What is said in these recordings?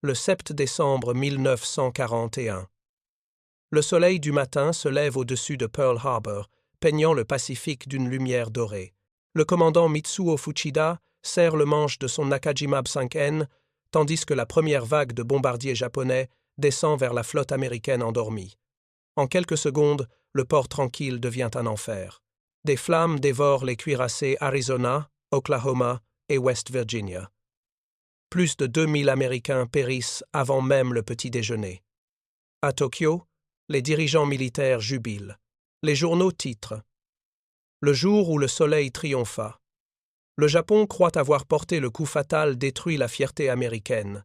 le 7 décembre 1941. Le soleil du matin se lève au-dessus de Pearl Harbor, peignant le Pacifique d'une lumière dorée. Le commandant Mitsuo Fuchida serre le manche de son Nakajima 5N, tandis que la première vague de bombardiers japonais descend vers la flotte américaine endormie. En quelques secondes, le port tranquille devient un enfer. Des flammes dévorent les cuirassés Arizona, Oklahoma et West Virginia. Plus de 2000 Américains périssent avant même le petit déjeuner. À Tokyo, les dirigeants militaires jubilent. Les journaux titrent « Le jour où le soleil triompha ». Le Japon croit avoir porté le coup fatal détruit la fierté américaine,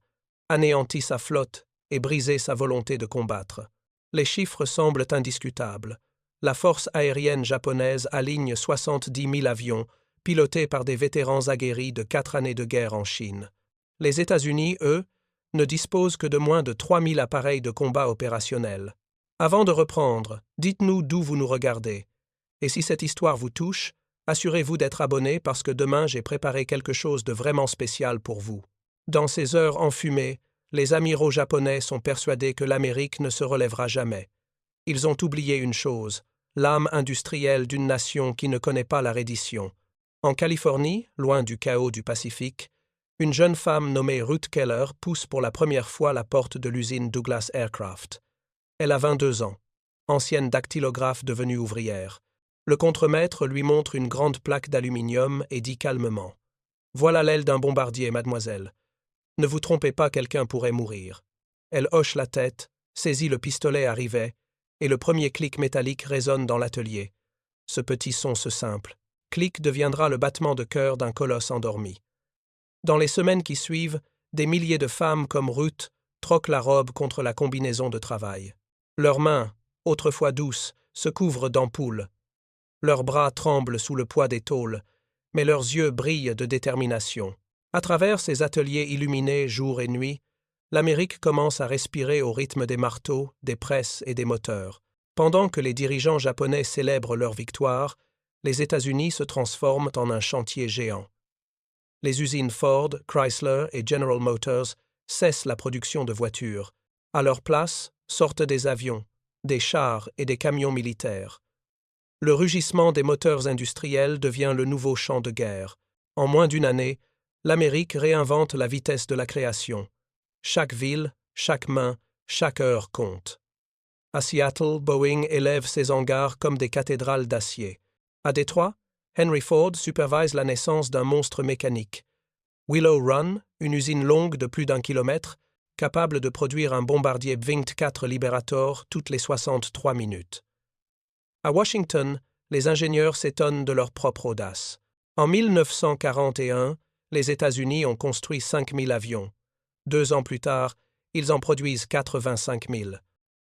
anéanti sa flotte et brisé sa volonté de combattre. Les chiffres semblent indiscutables. La force aérienne japonaise aligne 70 000 avions, pilotés par des vétérans aguerris de 4 années de guerre en Chine. Les États-Unis, eux, ne disposent que de moins de 3 000 appareils de combat opérationnels. Avant de reprendre, dites-nous d'où vous nous regardez. Et si cette histoire vous touche, assurez-vous d'être abonné parce que demain j'ai préparé quelque chose de vraiment spécial pour vous. Dans ces heures enfumées, les amiraux japonais sont persuadés que l'Amérique ne se relèvera jamais. Ils ont oublié une chose, l'âme industrielle d'une nation qui ne connaît pas la reddition. En Californie, loin du chaos du Pacifique, une jeune femme nommée Ruth Keller pousse pour la première fois la porte de l'usine Douglas Aircraft. Elle a 22 ans, ancienne dactylographe devenue ouvrière. Le contremaître lui montre une grande plaque d'aluminium et dit calmement « Voilà l'aile d'un bombardier, mademoiselle. Ne vous trompez pas, quelqu'un pourrait mourir. » Elle hoche la tête, saisit le pistolet à rivet, et le premier clic métallique résonne dans l'atelier. Ce petit son simple. Clic deviendra le battement de cœur d'un colosse endormi. Dans les semaines qui suivent, des milliers de femmes comme Ruth troquent la robe contre la combinaison de travail. Leurs mains, autrefois douces, se couvrent d'ampoules. Leurs bras tremblent sous le poids des tôles, mais leurs yeux brillent de détermination. À travers ces ateliers illuminés jour et nuit, l'Amérique commence à respirer au rythme des marteaux, des presses et des moteurs. Pendant que les dirigeants japonais célèbrent leur victoire, les États-Unis se transforment en un chantier géant. Les usines Ford, Chrysler et General Motors cessent la production de voitures. À leur place sortent des avions, des chars et des camions militaires. Le rugissement des moteurs industriels devient le nouveau champ de guerre. En moins d'une année, l'Amérique réinvente la vitesse de la création. Chaque ville, chaque main, chaque heure compte. À Seattle, Boeing élève ses hangars comme des cathédrales d'acier. À Détroit, Henry Ford supervise la naissance d'un monstre mécanique. Willow Run, une usine longue de plus d'1 kilomètre, capable de produire un bombardier V-4 Liberator toutes les 63 minutes. À Washington, les ingénieurs s'étonnent de leur propre audace. En 1941, les États-Unis ont construit 5000 avions. 2 ans plus tard, ils en produisent 85 000.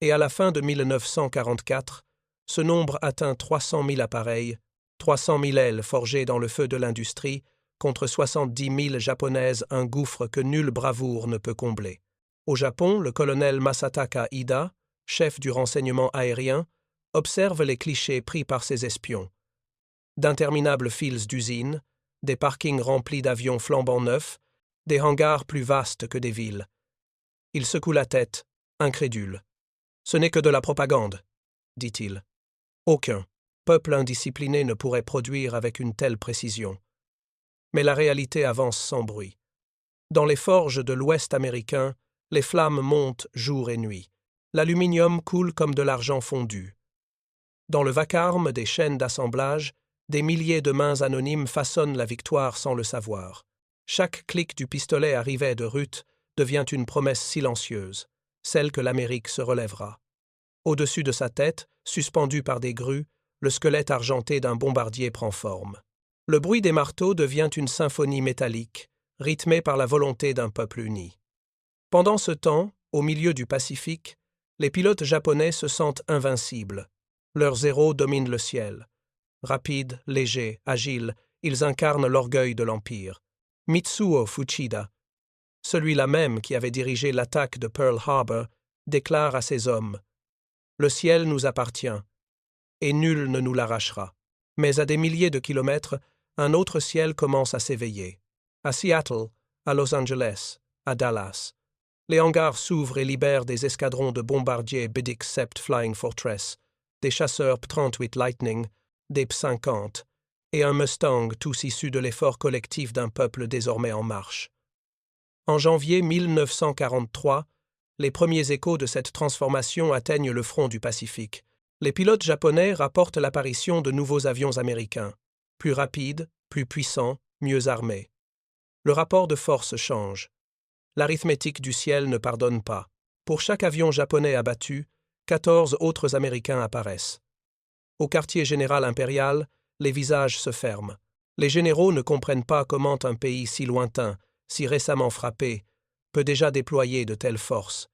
Et à la fin de 1944, ce nombre atteint 300 000 appareils, 300 000 ailes forgées dans le feu de l'industrie, contre 70 000 japonaises, un gouffre que nulle bravoure ne peut combler. Au Japon, le colonel Masataka Ida, chef du renseignement aérien, observe les clichés pris par ses espions. D'interminables files d'usines, des parkings remplis d'avions flambant neufs, des hangars plus vastes que des villes. Il secoue la tête, incrédule. « Ce n'est que de la propagande », dit-il. Aucun peuple indiscipliné ne pourrait produire avec une telle précision. Mais la réalité avance sans bruit. Dans les forges de l'Ouest américain, les flammes montent jour et nuit. L'aluminium coule comme de l'argent fondu. Dans le vacarme des chaînes d'assemblage, des milliers de mains anonymes façonnent la victoire sans le savoir. Chaque clic du pistolet à rivet de Ruth devient une promesse silencieuse, celle que l'Amérique se relèvera. Au-dessus de sa tête, suspendu par des grues, le squelette argenté d'un bombardier prend forme. Le bruit des marteaux devient une symphonie métallique, rythmée par la volonté d'un peuple uni. Pendant ce temps, au milieu du Pacifique, les pilotes japonais se sentent invincibles. Leurs héros dominent le ciel. Rapides, légers, agiles, ils incarnent l'orgueil de l'Empire. Mitsuo Fuchida, celui-là même qui avait dirigé l'attaque de Pearl Harbor, déclare à ses hommes « Le ciel nous appartient, et nul ne nous l'arrachera. » Mais à des milliers de kilomètres, un autre ciel commence à s'éveiller. À Seattle, à Los Angeles, à Dallas. Les hangars s'ouvrent et libèrent des escadrons de bombardiers B-17 Flying Fortress, des chasseurs P-38 Lightning, des P-50 et un Mustang, tous issus de l'effort collectif d'un peuple désormais en marche. En janvier 1943, les premiers échos de cette transformation atteignent le front du Pacifique. Les pilotes japonais rapportent l'apparition de nouveaux avions américains, plus rapides, plus puissants, mieux armés. Le rapport de force change. L'arithmétique du ciel ne pardonne pas. Pour chaque avion japonais abattu, 14 autres Américains apparaissent. Au quartier général impérial, les visages se ferment. Les généraux ne comprennent pas comment un pays si lointain, si récemment frappé, peut déjà déployer de telles forces.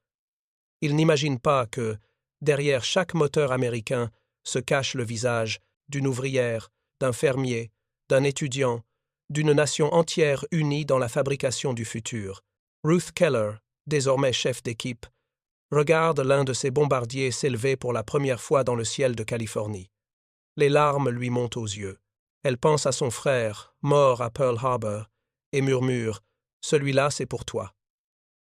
Ils n'imaginent pas que, derrière chaque moteur américain, se cache le visage d'une ouvrière, d'un fermier, d'un étudiant, d'une nation entière unie dans la fabrication du futur. Ruth Keller, désormais chef d'équipe, regarde l'un de ses bombardiers s'élever pour la première fois dans le ciel de Californie. Les larmes lui montent aux yeux. Elle pense à son frère, mort à Pearl Harbor, et murmure « Celui-là, c'est pour toi ».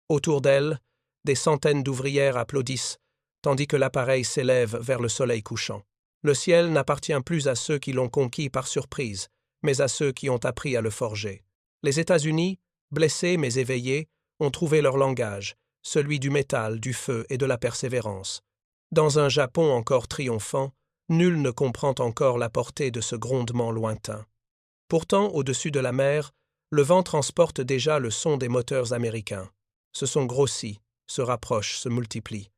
Autour d'elle, des centaines d'ouvrières applaudissent, tandis que l'appareil s'élève vers le soleil couchant. Le ciel n'appartient plus à ceux qui l'ont conquis par surprise, mais à ceux qui ont appris à le forger. Les États-Unis, blessés mais éveillés, ont trouvé leur langage, celui du métal, du feu et de la persévérance. Dans un Japon encore triomphant, nul ne comprend encore la portée de ce grondement lointain. Pourtant, au-dessus de la mer, le vent transporte déjà le son des moteurs américains. Se sont grossis, se rapprochent, se multiplient.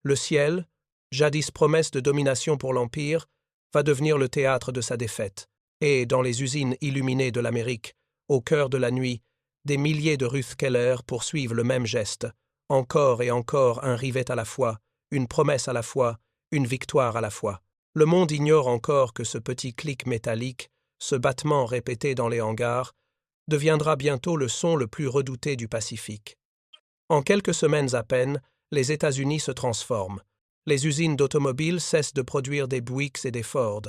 Le ciel, jadis promesse de domination pour l'Empire, va devenir le théâtre de sa défaite, et, dans les usines illuminées de l'Amérique, au cœur de la nuit, des milliers de Ruth Keller poursuivent le même geste, encore et encore un rivet à la fois, une promesse à la fois, une victoire à la fois. Le monde ignore encore que ce petit clic métallique, ce battement répété dans les hangars, deviendra bientôt le son le plus redouté du Pacifique. En quelques semaines à peine, les États-Unis se transforment. Les usines d'automobiles cessent de produire des Buicks et des Ford.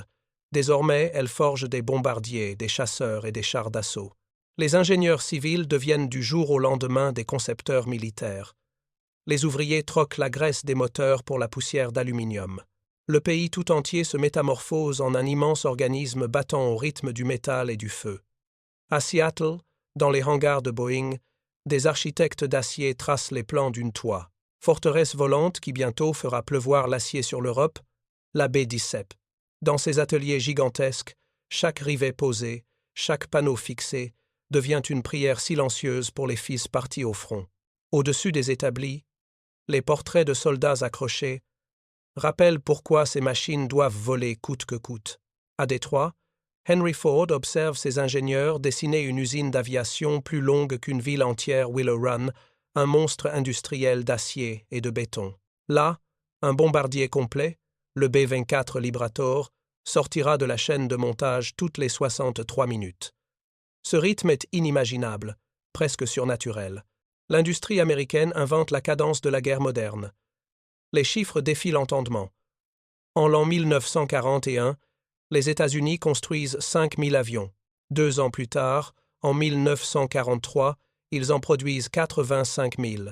Désormais, elles forgent des bombardiers, des chasseurs et des chars d'assaut. Les ingénieurs civils deviennent du jour au lendemain des concepteurs militaires. Les ouvriers troquent la graisse des moteurs pour la poussière d'aluminium. Le pays tout entier se métamorphose en un immense organisme battant au rythme du métal et du feu. À Seattle, dans les hangars de Boeing, des architectes d'acier tracent les plans d'une toit, forteresse volante qui bientôt fera pleuvoir l'acier sur l'Europe, la baie d'Issep. Dans ces ateliers gigantesques, chaque rivet posé, chaque panneau fixé, devient une prière silencieuse pour les fils partis au front. Au-dessus des établis, les portraits de soldats accrochés rappellent pourquoi ces machines doivent voler coûte que coûte. À Détroit, Henry Ford observe ses ingénieurs dessiner une usine d'aviation plus longue qu'une ville entière Willow Run, un monstre industriel d'acier et de béton. Là, un bombardier complet, le B-24 Librator, sortira de la chaîne de montage toutes les 63 minutes. Ce rythme est inimaginable, presque surnaturel. L'industrie américaine invente la cadence de la guerre moderne. Les chiffres défient l'entendement. En l'an 1941, les États-Unis construisent 5000 avions. 2 ans plus tard, en 1943, ils en produisent 85 000.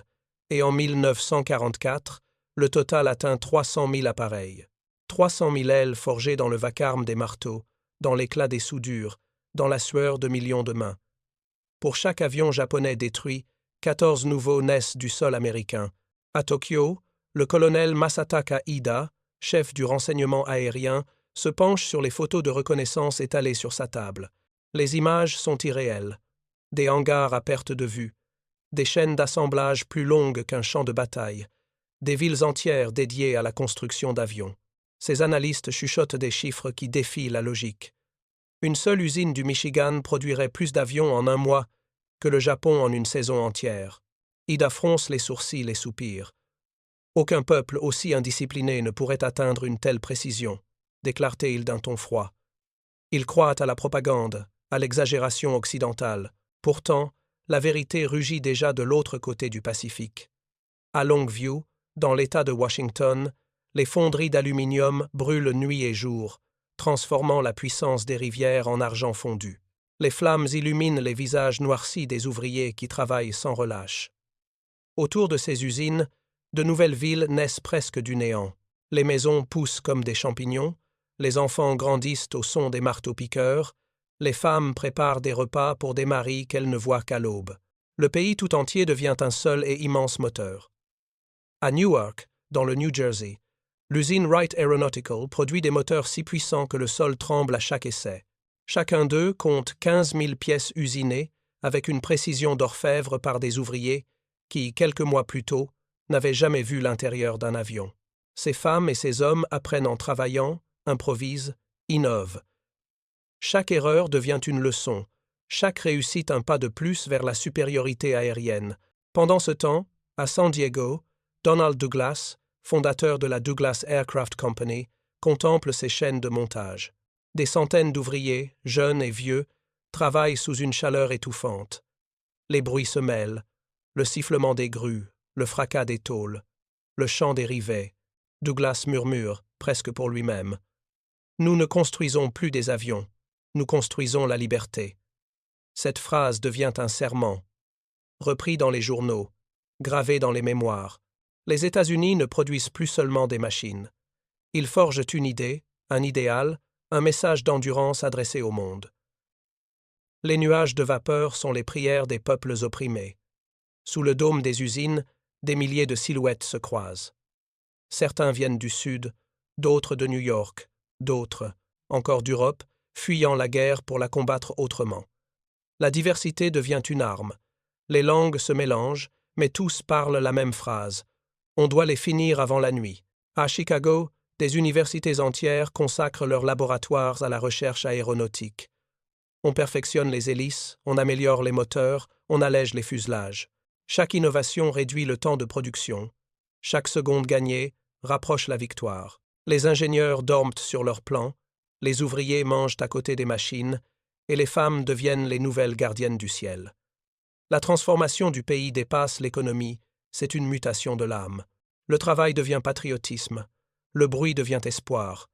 Et en 1944, le total atteint 300 000 appareils. 300 000 ailes forgées dans le vacarme des marteaux, dans l'éclat des soudures, dans la sueur de millions de mains. Pour chaque avion japonais détruit, 14 nouveaux naissent du sol américain. À Tokyo, le colonel Masataka Ida, chef du renseignement aérien, se penche sur les photos de reconnaissance étalées sur sa table. Les images sont irréelles. Des hangars à perte de vue, des chaînes d'assemblage plus longues qu'un champ de bataille, des villes entières dédiées à la construction d'avions. Ces analystes chuchotent des chiffres qui défient la logique. Une seule usine du Michigan produirait plus d'avions en un mois que le Japon en une saison entière. Ida fronce les sourcils et soupire. Aucun peuple aussi indiscipliné ne pourrait atteindre une telle précision, déclare-t-il d'un ton froid. Il croit à la propagande, à l'exagération occidentale. Pourtant, la vérité rugit déjà de l'autre côté du Pacifique. À Longview, dans l'État de Washington, les fonderies d'aluminium brûlent nuit et jour, transformant la puissance des rivières en argent fondu. Les flammes illuminent les visages noircis des ouvriers qui travaillent sans relâche. Autour de ces usines, de nouvelles villes naissent presque du néant. Les maisons poussent comme des champignons, les enfants grandissent au son des marteaux-piqueurs, les femmes préparent des repas pour des maris qu'elles ne voient qu'à l'aube. Le pays tout entier devient un seul et immense moteur. À Newark, dans le New Jersey, l'usine Wright Aeronautical produit des moteurs si puissants que le sol tremble à chaque essai. Chacun d'eux compte 15 000 pièces usinées, avec une précision d'orfèvre par des ouvriers qui, quelques mois plus tôt, n'avaient jamais vu l'intérieur d'un avion. Ces femmes et ces hommes apprennent en travaillant, improvisent, innovent. Chaque erreur devient une leçon, chaque réussite un pas de plus vers la supériorité aérienne. Pendant ce temps, à San Diego, Donald Douglas, fondateur de la Douglas Aircraft Company, contemple ces chaînes de montage. Des centaines d'ouvriers, jeunes et vieux, travaillent sous une chaleur étouffante. Les bruits se mêlent, le sifflement des grues, le fracas des tôles, le chant des rivets. Douglas murmure, presque pour lui-même. Nous ne construisons plus des avions, nous construisons la liberté. Cette phrase devient un serment, repris dans les journaux, gravé dans les mémoires. Les États-Unis ne produisent plus seulement des machines. Ils forgent une idée, un idéal, un message d'endurance adressé au monde. Les nuages de vapeur sont les prières des peuples opprimés. Sous le dôme des usines, des milliers de silhouettes se croisent. Certains viennent du Sud, d'autres de New York, d'autres, encore d'Europe, fuyant la guerre pour la combattre autrement. La diversité devient une arme. Les langues se mélangent, mais tous parlent la même phrase. On doit les finir avant la nuit. À Chicago, des universités entières consacrent leurs laboratoires à la recherche aéronautique. On perfectionne les hélices, on améliore les moteurs, on allège les fuselages. Chaque innovation réduit le temps de production. Chaque seconde gagnée rapproche la victoire. Les ingénieurs dorment sur leurs plans, les ouvriers mangent à côté des machines, et les femmes deviennent les nouvelles gardiennes du ciel. La transformation du pays dépasse l'économie, c'est une mutation de l'âme. Le travail devient patriotisme, le bruit devient espoir.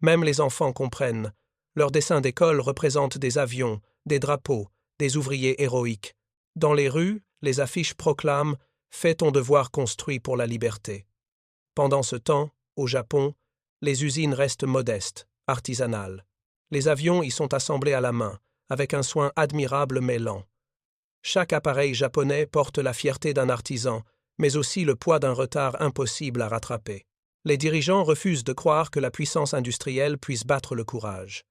Même les enfants comprennent. Leurs dessins d'école représentent des avions, des drapeaux, des ouvriers héroïques. Dans les rues, les affiches proclament « Fais ton devoir construit pour la liberté ». Pendant ce temps, au Japon, les usines restent modestes, artisanales. Les avions y sont assemblés à la main, avec un soin admirable mais lent. Chaque appareil japonais porte la fierté d'un artisan, mais aussi le poids d'un retard impossible à rattraper. Les dirigeants refusent de croire que la puissance industrielle puisse battre le courage.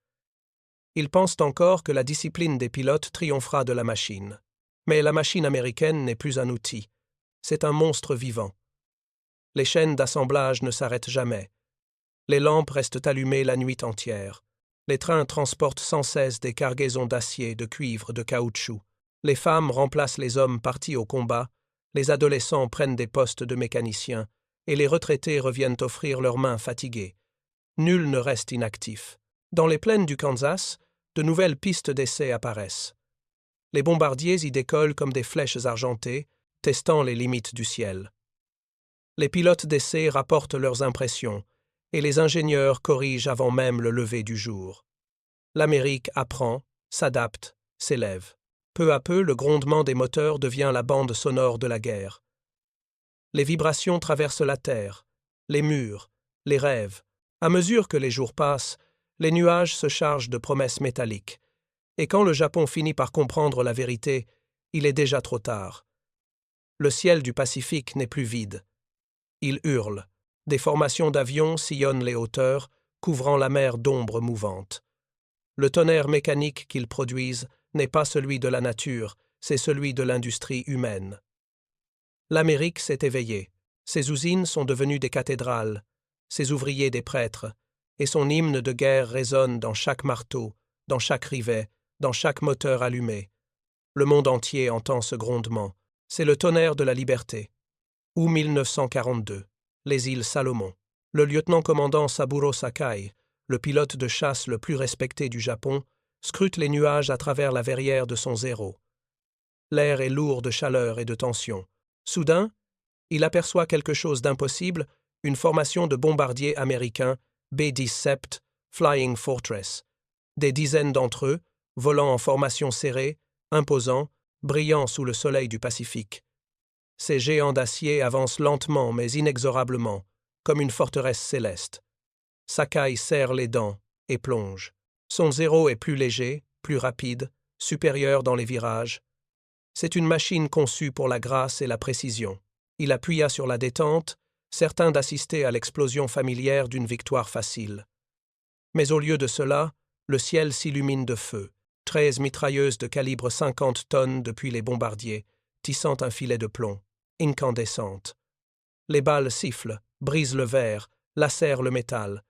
Ils pensent encore que la discipline des pilotes triomphera de la machine. Mais la machine américaine n'est plus un outil, c'est un monstre vivant. Les chaînes d'assemblage ne s'arrêtent jamais. Les lampes restent allumées la nuit entière. Les trains transportent sans cesse des cargaisons d'acier, de cuivre, de caoutchouc. Les femmes remplacent les hommes partis au combat, les adolescents prennent des postes de mécaniciens, et les retraités reviennent offrir leurs mains fatiguées. Nul ne reste inactif. Dans les plaines du Kansas, de nouvelles pistes d'essai apparaissent. Les bombardiers y décollent comme des flèches argentées, testant les limites du ciel. Les pilotes d'essai rapportent leurs impressions, et les ingénieurs corrigent avant même le lever du jour. L'Amérique apprend, s'adapte, s'élève. Peu à peu, le grondement des moteurs devient la bande sonore de la guerre. Les vibrations traversent la terre, les murs, les rêves. À mesure que les jours passent, les nuages se chargent de promesses métalliques. Et quand le Japon finit par comprendre la vérité, il est déjà trop tard. Le ciel du Pacifique n'est plus vide. Il hurle. Des formations d'avions sillonnent les hauteurs, couvrant la mer d'ombres mouvantes. Le tonnerre mécanique qu'ils produisent n'est pas celui de la nature, c'est celui de l'industrie humaine. L'Amérique s'est éveillée. Ses usines sont devenues des cathédrales, ses ouvriers des prêtres, et son hymne de guerre résonne dans chaque marteau, dans chaque rivet, dans chaque moteur allumé. Le monde entier entend ce grondement. C'est le tonnerre de la liberté. Août 1942, les îles Salomon. Le lieutenant-commandant Saburo Sakai, le pilote de chasse le plus respecté du Japon, scrute les nuages à travers la verrière de son Zéro. L'air est lourd de chaleur et de tension. Soudain, il aperçoit quelque chose d'impossible, une formation de bombardiers américains B-10 Sept, Flying Fortress. Des dizaines d'entre eux, volant en formation serrée, imposants, brillant sous le soleil du Pacifique. Ces géants d'acier avancent lentement mais inexorablement, comme une forteresse céleste. Sakai serre les dents et plonge. Son zéro est plus léger, plus rapide, supérieur dans les virages. C'est une machine conçue pour la grâce et la précision. Il appuya sur la détente, certain d'assister à l'explosion familière d'une victoire facile. Mais au lieu de cela, le ciel s'illumine de feu. 13 mitrailleuses de calibre 50 tonnes depuis les bombardiers, tissant un filet de plomb, incandescentes. Les balles sifflent, brisent le verre, lacèrent le métal.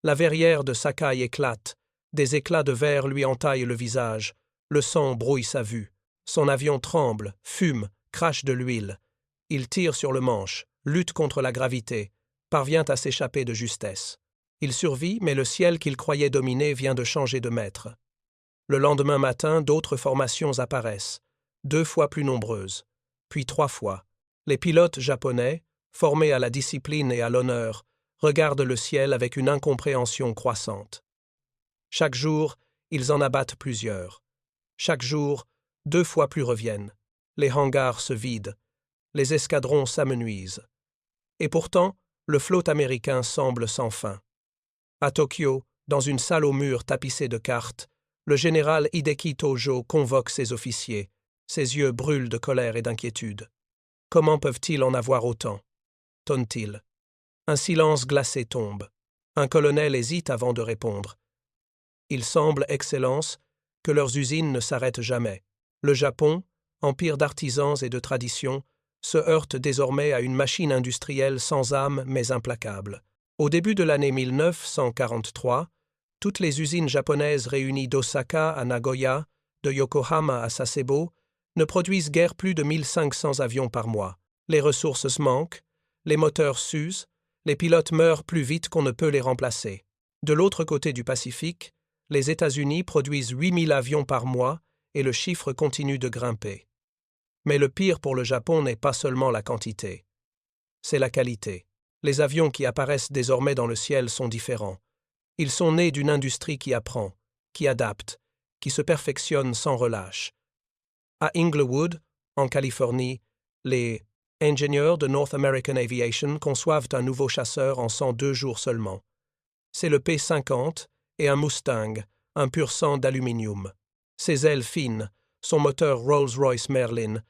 La verrière de Sakai éclate, des éclats de verre lui entaillent le visage, le sang brouille sa vue. Son avion tremble, fume, crache de l'huile. Il tire sur le manche, lutte contre la gravité, parvient à s'échapper de justesse. Il survit, mais le ciel qu'il croyait dominer vient de changer de maître. Le lendemain matin, d'autres formations apparaissent, 2 fois plus nombreuses, puis 3 fois. Les pilotes japonais, formés à la discipline et à l'honneur, regardent le ciel avec une incompréhension croissante. Chaque jour, ils en abattent plusieurs. Chaque jour, 2 fois plus reviennent. Les hangars se vident. Les escadrons s'amenuisent. Et pourtant, le flot américain semble sans fin. À Tokyo, dans une salle aux murs tapissée de cartes, le général Hideki Tojo convoque ses officiers. Ses yeux brûlent de colère et d'inquiétude. Comment peuvent-ils en avoir autant? Tonne-t-il. Un silence glacé tombe. Un colonel hésite avant de répondre. Il semble, Excellence, que leurs usines ne s'arrêtent jamais. Le Japon, empire d'artisans et de traditions, se heurte désormais à une machine industrielle sans âme mais implacable. Au début de l'année 1943, toutes les usines japonaises réunies d'Osaka à Nagoya, de Yokohama à Sasebo, ne produisent guère plus de 1500 avions par mois. Les ressources manquent, les moteurs s'usent, les pilotes meurent plus vite qu'on ne peut les remplacer. De l'autre côté du Pacifique, les États-Unis produisent 8000 avions par mois et le chiffre continue de grimper. Mais le pire pour le Japon n'est pas seulement la quantité. C'est la qualité. Les avions qui apparaissent désormais dans le ciel sont différents. Ils sont nés d'une industrie qui apprend, qui adapte, qui se perfectionne sans relâche. À Inglewood, en Californie, les ingénieurs de North American Aviation conçoivent un nouveau chasseur en 102 jours seulement. C'est le P-50 et un Mustang, un pur sang d'aluminium. Ses ailes fines, son moteur Rolls-Royce Merlin,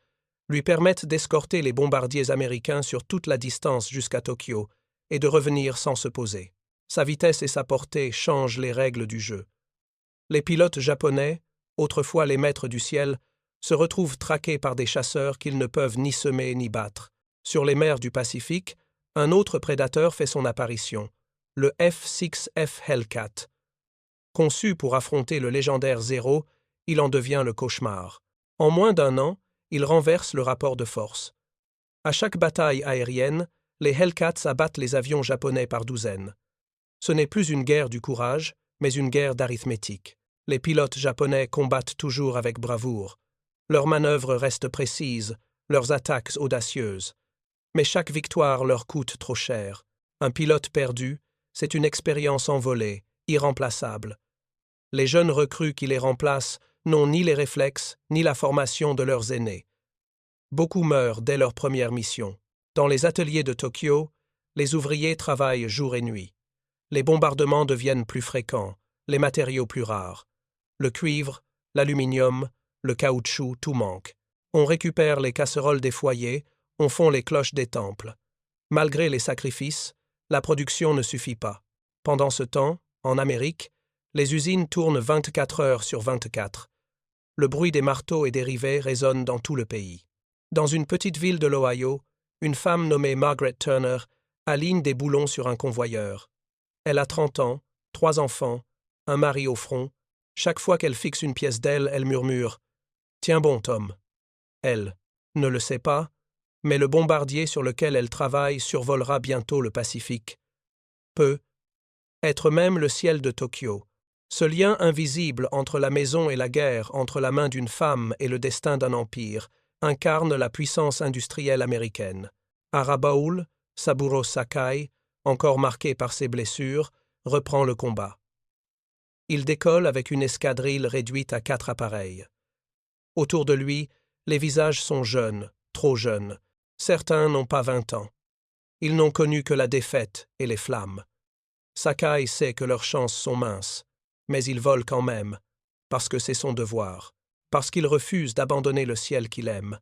lui permettent d'escorter les bombardiers américains sur toute la distance jusqu'à Tokyo et de revenir sans se poser. Sa vitesse et sa portée changent les règles du jeu. Les pilotes japonais, autrefois les maîtres du ciel, se retrouvent traqués par des chasseurs qu'ils ne peuvent ni semer ni battre. Sur les mers du Pacifique, un autre prédateur fait son apparition, le F-6F Hellcat. Conçu pour affronter le légendaire Zéro, il en devient le cauchemar. En moins d'1 an, il renverse le rapport de force. À chaque bataille aérienne, les Hellcats abattent les avions japonais par douzaines. Ce n'est plus une guerre du courage, mais une guerre d'arithmétique. Les pilotes japonais combattent toujours avec bravoure. Leurs manœuvres restent précises, leurs attaques audacieuses. Mais chaque victoire leur coûte trop cher. Un pilote perdu, c'est une expérience envolée, irremplaçable. Les jeunes recrues qui les remplacent n'ont ni les réflexes, ni la formation de leurs aînés. Beaucoup meurent dès leur première mission. Dans les ateliers de Tokyo, les ouvriers travaillent jour et nuit. Les bombardements deviennent plus fréquents, les matériaux plus rares. Le cuivre, l'aluminium, le caoutchouc, tout manque. On récupère les casseroles des foyers, on fond les cloches des temples. Malgré les sacrifices, la production ne suffit pas. Pendant ce temps, en Amérique, les usines tournent 24 heures sur 24. Le bruit des marteaux et des rivets résonne dans tout le pays. Dans une petite ville de l'Ohio, une femme nommée Margaret Turner aligne des boulons sur un convoyeur. Elle a 30 ans, 3 enfants, un mari au front. Chaque fois qu'elle fixe une pièce d'aile, elle murmure « Tiens bon, Tom ». Elle ne le sait pas, mais le bombardier sur lequel elle travaille survolera bientôt le Pacifique. Peut être même le ciel de Tokyo. Ce lien invisible entre la maison et la guerre, entre la main d'une femme et le destin d'un empire, incarne la puissance industrielle américaine. À Rabaul, Saburo Sakai, encore marqué par ses blessures, reprend le combat. Il décolle avec une escadrille réduite à 4 appareils. Autour de lui, les visages sont jeunes, trop jeunes. Certains n'ont pas 20 ans. Ils n'ont connu que la défaite et les flammes. Sakai sait que leurs chances sont minces, mais il vole quand même, parce que c'est son devoir, parce qu'il refuse d'abandonner le ciel qu'il aime.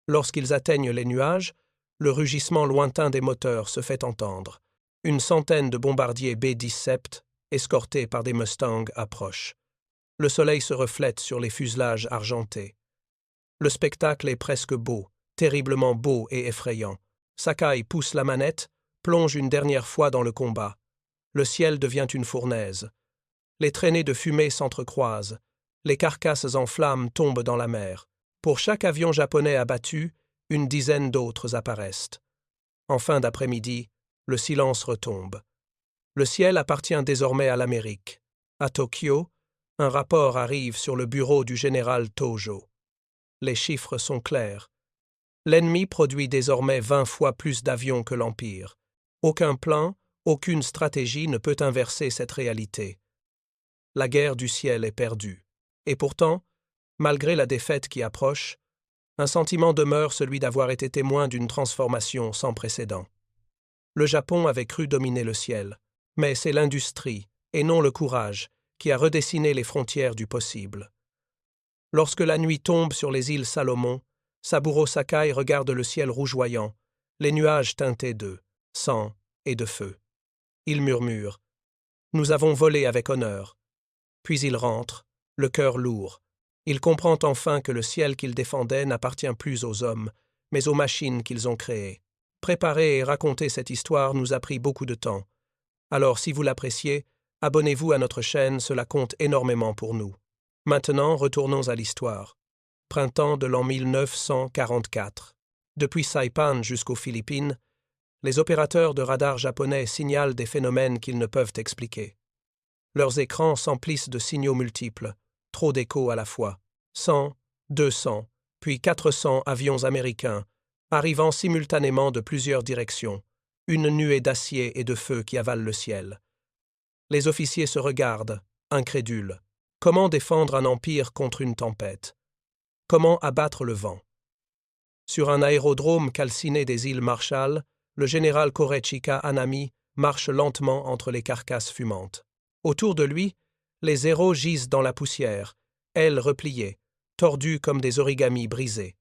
Lorsqu'ils atteignent les nuages, le rugissement lointain des moteurs se fait entendre. Une centaine de bombardiers B-17, escortés par des Mustangs, approchent. Le soleil se reflète sur les fuselages argentés. Le spectacle est presque beau, terriblement beau et effrayant. Sakai pousse la manette, plonge une dernière fois dans le combat. Le ciel devient une fournaise. Les traînées de fumée s'entrecroisent. Les carcasses en flammes tombent dans la mer. Pour chaque avion japonais abattu, une dizaine d'autres apparaissent. En fin d'après-midi, le silence retombe. Le ciel appartient désormais à l'Amérique. À Tokyo, un rapport arrive sur le bureau du général Tojo. Les chiffres sont clairs. L'ennemi produit désormais 20 fois plus d'avions que l'Empire. Aucun plan, aucune stratégie ne peut inverser cette réalité. La guerre du ciel est perdue. Et pourtant, malgré la défaite qui approche, un sentiment demeure, celui d'avoir été témoin d'une transformation sans précédent. Le Japon avait cru dominer le ciel, mais c'est l'industrie, et non le courage, qui a redessiné les frontières du possible. Lorsque la nuit tombe sur les îles Salomon, Saburo Sakai regarde le ciel rougeoyant, les nuages teintés de sang et de feu. Il murmure « Nous avons volé avec honneur ». Puis il rentre, le cœur lourd. Il comprend enfin que le ciel qu'il défendait n'appartient plus aux hommes, mais aux machines qu'ils ont créées. Préparer et raconter cette histoire nous a pris beaucoup de temps. Alors, si vous l'appréciez, abonnez-vous à notre chaîne, cela compte énormément pour nous. Maintenant, retournons à l'histoire. Printemps de l'an 1944. Depuis Saipan jusqu'aux Philippines, les opérateurs de radar japonais signalent des phénomènes qu'ils ne peuvent expliquer. Leurs écrans s'emplissent de signaux multiples, trop d'échos à la fois. 100, 200, puis 400 avions américains, arrivant simultanément de plusieurs directions, une nuée d'acier et de feu qui avale le ciel. Les officiers se regardent, incrédules. Comment défendre un empire contre une tempête? Comment abattre le vent? Sur un aérodrome calciné des îles Marshall, le général Korechika Hanami marche lentement entre les carcasses fumantes. Autour de lui, les héros gisent dans la poussière, ailes repliées, tordus comme des origamis brisés.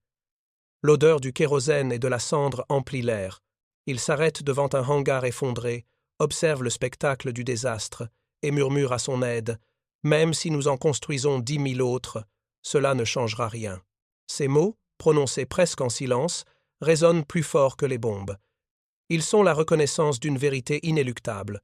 L'odeur du kérosène et de la cendre emplit l'air. Il s'arrête devant un hangar effondré, observe le spectacle du désastre et murmure à son aide « Même si nous en construisons 10 000 autres, cela ne changera rien. » Ces mots, prononcés presque en silence, résonnent plus fort que les bombes. Ils sont la reconnaissance d'une vérité inéluctable.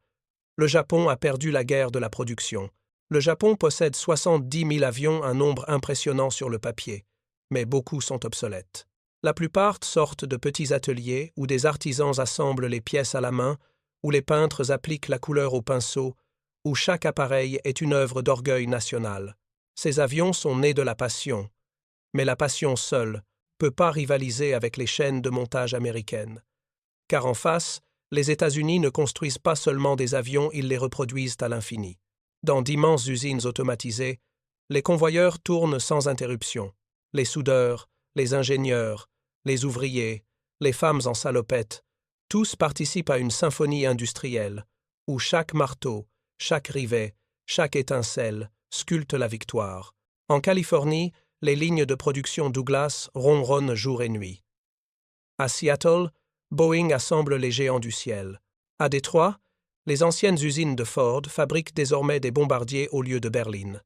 Le Japon a perdu la guerre de la production. Le Japon possède 70 000 avions, un nombre impressionnant sur le papier, mais beaucoup sont obsolètes. La plupart sortent de petits ateliers où des artisans assemblent les pièces à la main, où les peintres appliquent la couleur au pinceau, où chaque appareil est une œuvre d'orgueil national. Ces avions sont nés de la passion, mais la passion seule peut pas rivaliser avec les chaînes de montage américaines. Car en face, les États-Unis ne construisent pas seulement des avions, ils les reproduisent à l'infini. Dans d'immenses usines automatisées, les convoyeurs tournent sans interruption. Les soudeurs, les ingénieurs, les ouvriers, les femmes en salopette, tous participent à une symphonie industrielle, où chaque marteau, chaque rivet, chaque étincelle sculpte la victoire. En Californie, les lignes de production Douglas ronronnent jour et nuit. À Seattle, Boeing assemble les géants du ciel. À Détroit, les anciennes usines de Ford fabriquent désormais des bombardiers au lieu de berlines.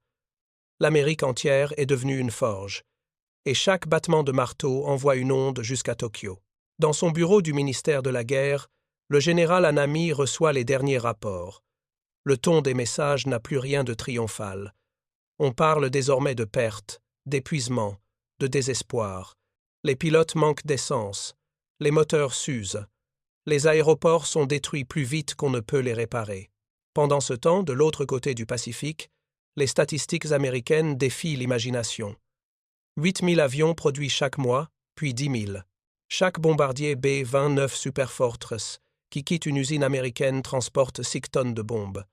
L'Amérique entière est devenue une forge, et chaque battement de marteau envoie une onde jusqu'à Tokyo. Dans son bureau du ministère de la Guerre, le général Hanami reçoit les derniers rapports. Le ton des messages n'a plus rien de triomphal. On parle désormais de pertes, d'épuisement, de désespoir. Les pilotes manquent d'essence, les moteurs s'usent. Les aéroports sont détruits plus vite qu'on ne peut les réparer. Pendant ce temps, de l'autre côté du Pacifique, les statistiques américaines défient l'imagination. 8 000 avions produits chaque mois, puis 10 000. Chaque bombardier B-29 Superfortress qui quitte une usine américaine transporte 6 tonnes de bombes.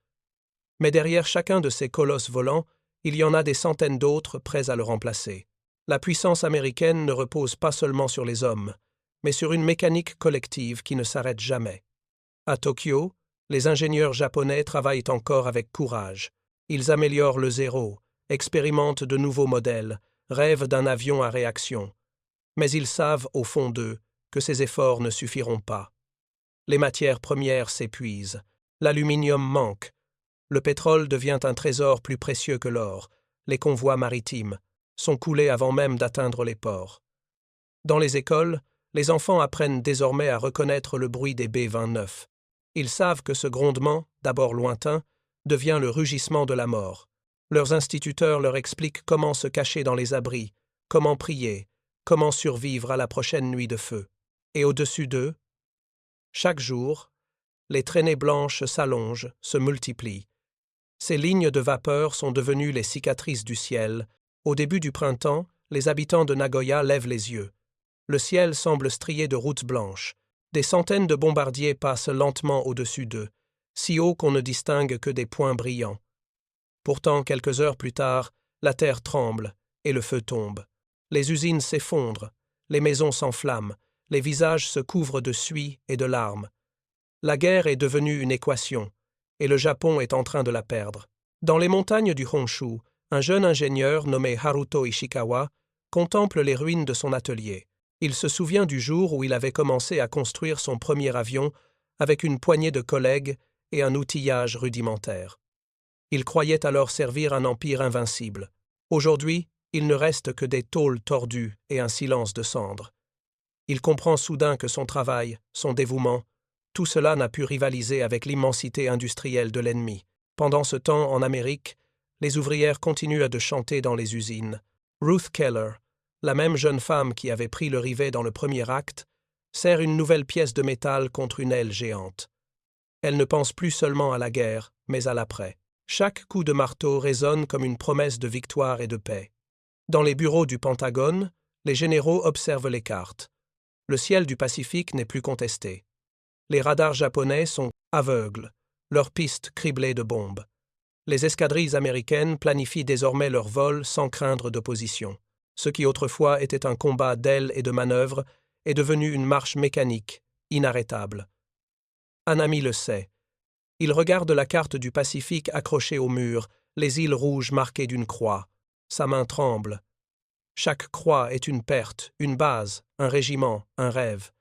Mais derrière chacun de ces colosses volants, il y en a des centaines d'autres prêts à le remplacer. La puissance américaine ne repose pas seulement sur les hommes, mais sur une mécanique collective qui ne s'arrête jamais. À Tokyo, les ingénieurs japonais travaillent encore avec courage. Ils améliorent le zéro, expérimentent de nouveaux modèles, rêvent d'un avion à réaction. Mais ils savent, au fond d'eux, que ces efforts ne suffiront pas. Les matières premières s'épuisent, l'aluminium manque, le pétrole devient un trésor plus précieux que l'or, les convois maritimes sont coulés avant même d'atteindre les ports. Dans les écoles, les enfants apprennent désormais à reconnaître le bruit des B-29. Ils savent que ce grondement, d'abord lointain, devient le rugissement de la mort. Leurs instituteurs leur expliquent comment se cacher dans les abris, comment prier, comment survivre à la prochaine nuit de feu. Et au-dessus d'eux, chaque jour, les traînées blanches s'allongent, se multiplient. Ces lignes de vapeur sont devenues les cicatrices du ciel. Au début du printemps, les habitants de Nagoya lèvent les yeux. Le ciel semble strié de routes blanches. Des centaines de bombardiers passent lentement au-dessus d'eux, si haut qu'on ne distingue que des points brillants. Pourtant, quelques heures plus tard, la terre tremble et le feu tombe. Les usines s'effondrent, les maisons s'enflamment, les visages se couvrent de suie et de larmes. La guerre est devenue une équation, et le Japon est en train de la perdre. Dans les montagnes du Honshu, un jeune ingénieur nommé Haruto Ishikawa contemple les ruines de son atelier. Il se souvient du jour où il avait commencé à construire son premier avion avec une poignée de collègues et un outillage rudimentaire. Il croyait alors servir un empire invincible. Aujourd'hui, il ne reste que des tôles tordues et un silence de cendres. Il comprend soudain que son travail, son dévouement, tout cela n'a pu rivaliser avec l'immensité industrielle de l'ennemi. Pendant ce temps, en Amérique, les ouvrières continuent de chanter dans les usines. Ruth Keller, la même jeune femme qui avait pris le rivet dans le premier acte, serre une nouvelle pièce de métal contre une aile géante. Elle ne pense plus seulement à la guerre, mais à l'après. Chaque coup de marteau résonne comme une promesse de victoire et de paix. Dans les bureaux du Pentagone, les généraux observent les cartes. Le ciel du Pacifique n'est plus contesté. Les radars japonais sont aveugles, leurs pistes criblées de bombes. Les escadrilles américaines planifient désormais leurs vols sans craindre d'opposition. Ce qui autrefois était un combat d'ailes et de manœuvres est devenu une marche mécanique, inarrêtable. Hanami le sait. Il regarde la carte du Pacifique accrochée au mur, les îles rouges marquées d'une croix. Sa main tremble. Chaque croix est une perte, une base, un régiment, un rêve.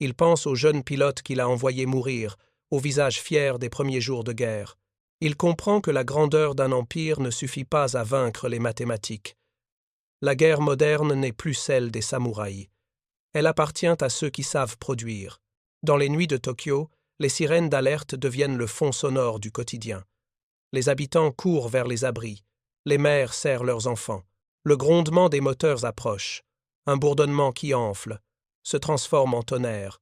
Il pense au jeune pilote qu'il a envoyé mourir, au visage fier des premiers jours de guerre. Il comprend que la grandeur d'un empire ne suffit pas à vaincre les mathématiques. La guerre moderne n'est plus celle des samouraïs. Elle appartient à ceux qui savent produire. Dans les nuits de Tokyo, les sirènes d'alerte deviennent le fond sonore du quotidien. Les habitants courent vers les abris. Les mères serrent leurs enfants. Le grondement des moteurs approche. Un bourdonnement qui enfle, se transforme en tonnerre.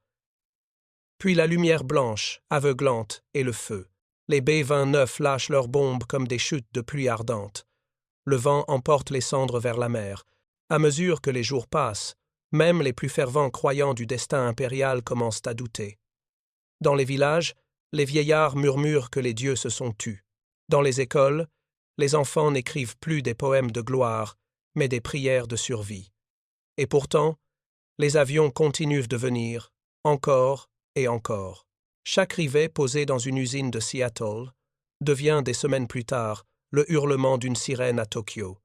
Puis la lumière blanche, aveuglante, et le feu. Les B-29 lâchent leurs bombes comme des chutes de pluie ardente. Le vent emporte les cendres vers la mer. À mesure que les jours passent, même les plus fervents croyants du destin impérial commencent à douter. Dans les villages, les vieillards murmurent que les dieux se sont tus. Dans les écoles, les enfants n'écrivent plus des poèmes de gloire, mais des prières de survie. Et pourtant, les avions continuent de venir, encore et encore. Chaque rivet posé dans une usine de Seattle devient, des semaines plus tard, le hurlement d'une sirène à Tokyo.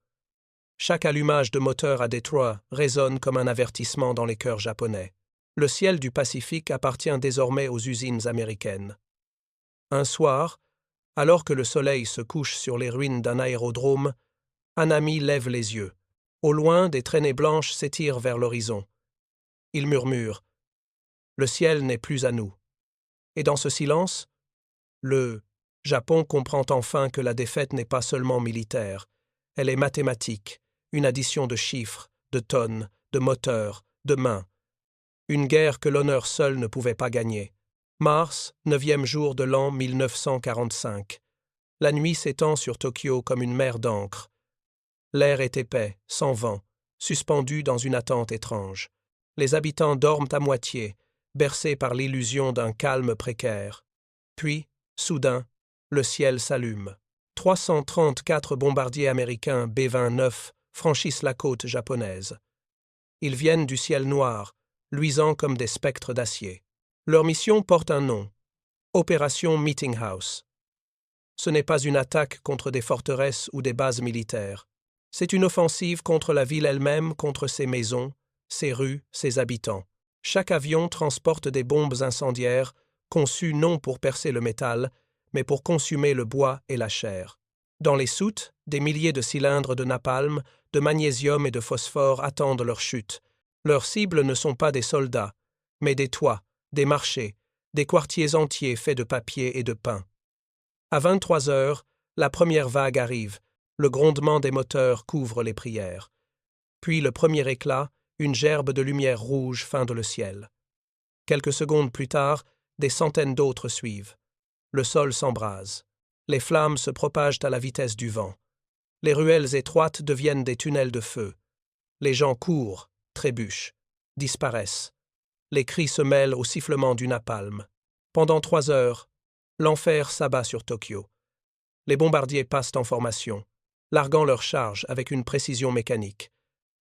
Chaque allumage de moteur à Détroit résonne comme un avertissement dans les cœurs japonais. Le ciel du Pacifique appartient désormais aux usines américaines. Un soir, alors que le soleil se couche sur les ruines d'un aérodrome, Hanami lève les yeux. Au loin, des traînées blanches s'étirent vers l'horizon. Il murmure « Le ciel n'est plus à nous ». Et dans ce silence, le Japon comprend enfin que la défaite n'est pas seulement militaire, elle est mathématique, une addition de chiffres, de tonnes, de moteurs, de mains. Une guerre que l'honneur seul ne pouvait pas gagner. Mars, 9e jour de l'an 1945. La nuit s'étend sur Tokyo comme une mer d'encre. L'air est épais, sans vent, suspendu dans une attente étrange. Les habitants dorment à moitié, bercés par l'illusion d'un calme précaire. Puis, soudain, le ciel s'allume. 334 bombardiers américains B-29 franchissent la côte japonaise. Ils viennent du ciel noir, luisants comme des spectres d'acier. Leur mission porte un nom: Opération Meeting House. Ce n'est pas une attaque contre des forteresses ou des bases militaires. C'est une offensive contre la ville elle-même, contre ses maisons, ses rues, ses habitants. Chaque avion transporte des bombes incendiaires, conçues non pour percer le métal, mais pour consumer le bois et la chair. Dans les soutes, des milliers de cylindres de napalm, de magnésium et de phosphore attendent leur chute. Leurs cibles ne sont pas des soldats, mais des toits, des marchés, des quartiers entiers faits de papier et de pain. À 23 heures, la première vague arrive. Le grondement des moteurs couvre les prières. Puis le premier éclat, une gerbe de lumière rouge feint le ciel. Quelques secondes plus tard, des centaines d'autres suivent. Le sol s'embrase. Les flammes se propagent à la vitesse du vent. Les ruelles étroites deviennent des tunnels de feu. Les gens courent, trébuchent, disparaissent. Les cris se mêlent au sifflement du napalm. Pendant 3 heures, l'enfer s'abat sur Tokyo. Les bombardiers passent en formation, larguant leur charge avec une précision mécanique.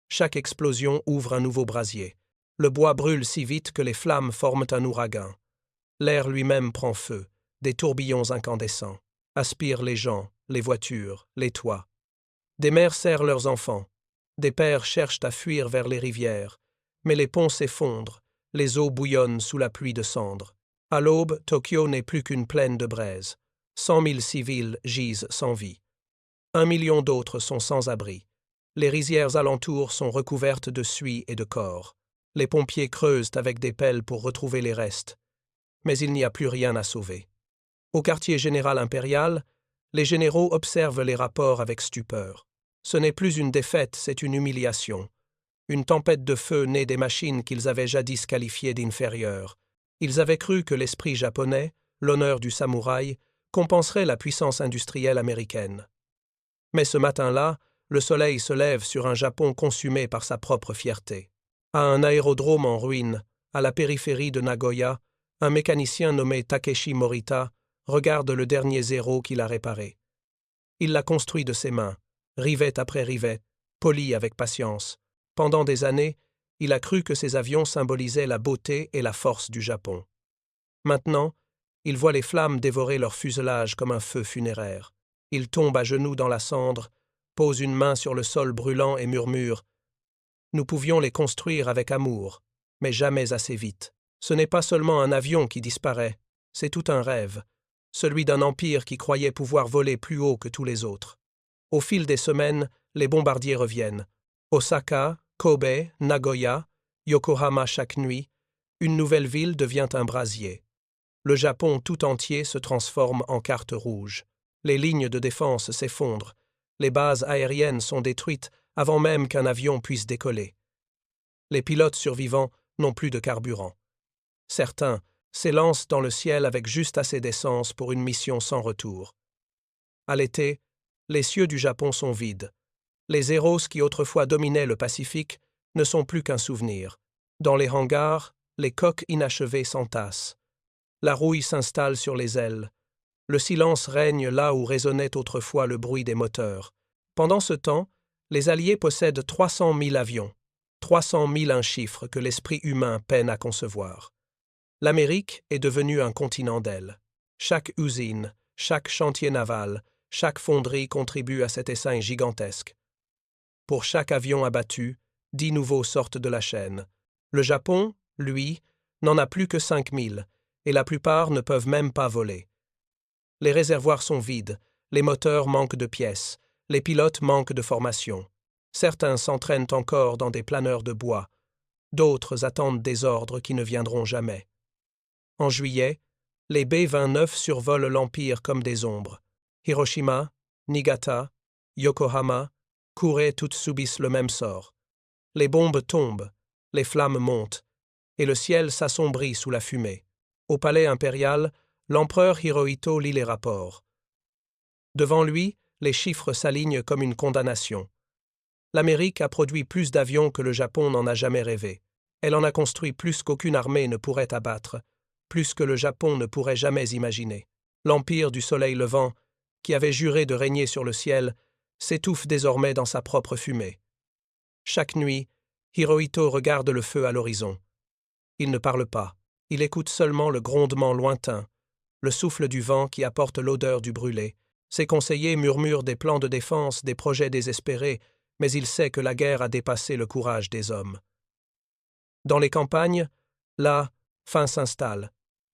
Chaque explosion ouvre un nouveau brasier. Le bois brûle si vite que les flammes forment un ouragan. L'air lui-même prend feu, des tourbillons incandescents, aspirent les gens, les voitures, les toits. Des mères serrent leurs enfants. Des pères cherchent à fuir vers les rivières, mais les ponts s'effondrent, les eaux bouillonnent sous la pluie de cendres. À l'aube, Tokyo n'est plus qu'une plaine de braise. 100 000 civils gisent sans vie. 1 million d'autres sont sans abri. Les rizières alentours sont recouvertes de suie et de corps. Les pompiers creusent avec des pelles pour retrouver les restes. Mais il n'y a plus rien à sauver. Au quartier général impérial, les généraux observent les rapports avec stupeur. Ce n'est plus une défaite, c'est une humiliation. Une tempête de feu née des machines qu'ils avaient jadis qualifiées d'inférieures. Ils avaient cru que l'esprit japonais, l'honneur du samouraï, compenserait la puissance industrielle américaine. Mais ce matin-là, le soleil se lève sur un Japon consumé par sa propre fierté. À un aérodrome en ruine, à la périphérie de Nagoya, un mécanicien nommé Takeshi Morita regarde le dernier zéro qu'il a réparé. Il l'a construit de ses mains, rivette après rivette, poli avec patience. Pendant des années, il a cru que ces avions symbolisaient la beauté et la force du Japon. Maintenant, il voit les flammes dévorer leur fuselage comme un feu funéraire. Il tombe à genoux dans la cendre, pose une main sur le sol brûlant et murmure « Nous pouvions les construire avec amour, mais jamais assez vite. Ce n'est pas seulement un avion qui disparaît, c'est tout un rêve, celui d'un empire qui croyait pouvoir voler plus haut que tous les autres. » Au fil des semaines, les bombardiers reviennent. Osaka, Kobe, Nagoya, Yokohama chaque nuit, une nouvelle ville devient un brasier. Le Japon tout entier se transforme en carte rouge. Les lignes de défense s'effondrent. Les bases aériennes sont détruites avant même qu'un avion puisse décoller. Les pilotes survivants n'ont plus de carburant. Certains s'élancent dans le ciel avec juste assez d'essence pour une mission sans retour. À l'été, les cieux du Japon sont vides. Les Eros qui autrefois dominaient le Pacifique ne sont plus qu'un souvenir. Dans les hangars, les coques inachevées s'entassent. La rouille s'installe sur les ailes. Le silence règne là où résonnait autrefois le bruit des moteurs. Pendant ce temps, les Alliés possèdent 300 000 avions. 300 000 un chiffre que l'esprit humain peine à concevoir. L'Amérique est devenue un continent d'ailes. Chaque usine, chaque chantier naval, chaque fonderie contribue à cet essaim gigantesque. Pour chaque avion abattu, 10 nouveaux sortent de la chaîne. Le Japon, lui, n'en a plus que 5 000, et la plupart ne peuvent même pas voler. Les réservoirs sont vides, les moteurs manquent de pièces, les pilotes manquent de formation. Certains s'entraînent encore dans des planeurs de bois, d'autres attendent des ordres qui ne viendront jamais. En juillet, les B-29 survolent l'Empire comme des ombres. Hiroshima, Niigata, Yokohama, Kure toutes subissent le même sort. Les bombes tombent, les flammes montent, et le ciel s'assombrit sous la fumée. Au palais impérial, l'empereur Hirohito lit les rapports. Devant lui, les chiffres s'alignent comme une condamnation. L'Amérique a produit plus d'avions que le Japon n'en a jamais rêvé. Elle en a construit plus qu'aucune armée ne pourrait abattre, plus que le Japon ne pourrait jamais imaginer. L'empire du soleil levant, qui avait juré de régner sur le ciel, s'étouffe désormais dans sa propre fumée. Chaque nuit, Hirohito regarde le feu à l'horizon. Il ne parle pas. Il écoute seulement le grondement lointain, le souffle du vent qui apporte l'odeur du brûlé. Ses conseillers murmurent des plans de défense, des projets désespérés, mais il sait que la guerre a dépassé le courage des hommes. Dans les campagnes, la faim s'installe.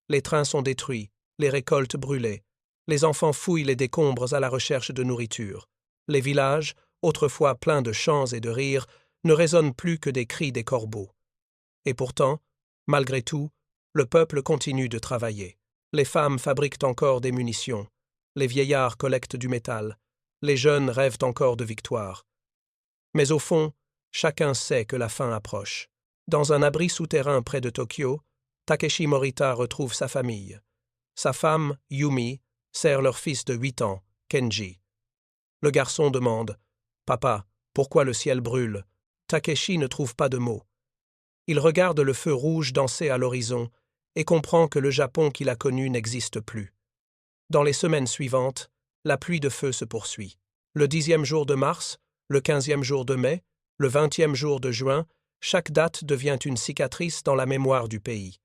Les trains sont détruits, les récoltes brûlées. Les enfants fouillent les décombres à la recherche de nourriture. Les villages, autrefois pleins de chants et de rires, ne résonnent plus que des cris des corbeaux. Et pourtant, malgré tout, le peuple continue de travailler. Les femmes fabriquent encore des munitions. Les vieillards collectent du métal. Les jeunes rêvent encore de victoire. Mais au fond, chacun sait que la fin approche. Dans un abri souterrain près de Tokyo, Takeshi Morita retrouve sa famille. Sa femme, Yumi, serre leur fils de 8 ans, Kenji. Le garçon demande « Papa, pourquoi le ciel brûle ?» Takeshi ne trouve pas de mots. Il regarde le feu rouge danser à l'horizon et comprend que le Japon qu'il a connu n'existe plus. Dans les semaines suivantes, la pluie de feu se poursuit. Le 10e jour de mars, le 15e jour de mai, le 20e jour de juin, chaque date devient une cicatrice dans la mémoire du pays.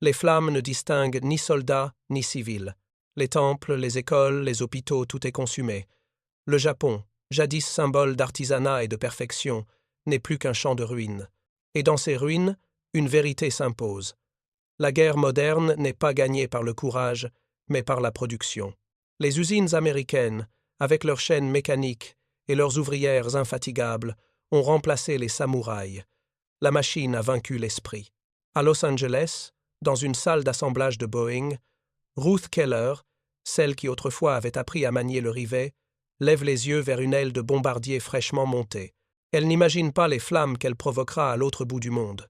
Les flammes ne distinguent ni soldats ni civils. Les temples, les écoles, les hôpitaux, tout est consumé. Le Japon, jadis symbole d'artisanat et de perfection, n'est plus qu'un champ de ruines. Et dans ces ruines, une vérité s'impose. La guerre moderne n'est pas gagnée par le courage, mais par la production. Les usines américaines, avec leurs chaînes mécaniques et leurs ouvrières infatigables, ont remplacé les samouraïs. La machine a vaincu l'esprit. À Los Angeles, dans une salle d'assemblage de Boeing, Ruth Keller, celle qui autrefois avait appris à manier le rivet, lève les yeux vers une aile de bombardier fraîchement montée. Elle n'imagine pas les flammes qu'elle provoquera à l'autre bout du monde.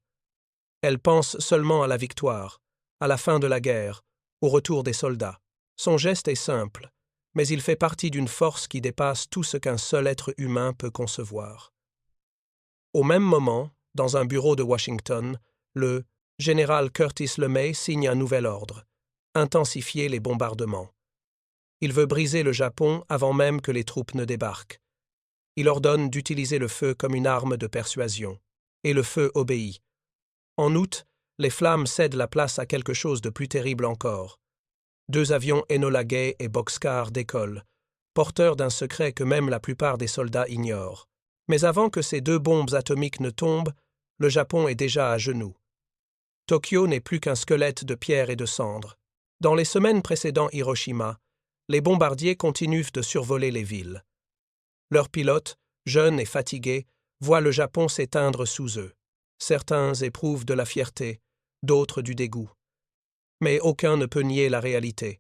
Elle pense seulement à la victoire, à la fin de la guerre, au retour des soldats. Son geste est simple, mais il fait partie d'une force qui dépasse tout ce qu'un seul être humain peut concevoir. Au même moment, dans un bureau de Washington, le général Curtis LeMay signe un nouvel ordre: intensifier les bombardements. Il veut briser le Japon avant même que les troupes ne débarquent. Il ordonne d'utiliser le feu comme une arme de persuasion. Et le feu obéit. En août, les flammes cèdent la place à quelque chose de plus terrible encore. 2 avions Enola Gay et Boxcar décollent, porteurs d'un secret que même la plupart des soldats ignorent. Mais avant que ces 2 bombes atomiques ne tombent, le Japon est déjà à genoux. Tokyo n'est plus qu'un squelette de pierre et de cendres. Dans les semaines précédant Hiroshima, les bombardiers continuent de survoler les villes. Leurs pilotes, jeunes et fatigués, voient le Japon s'éteindre sous eux. Certains éprouvent de la fierté, d'autres du dégoût. Mais aucun ne peut nier la réalité.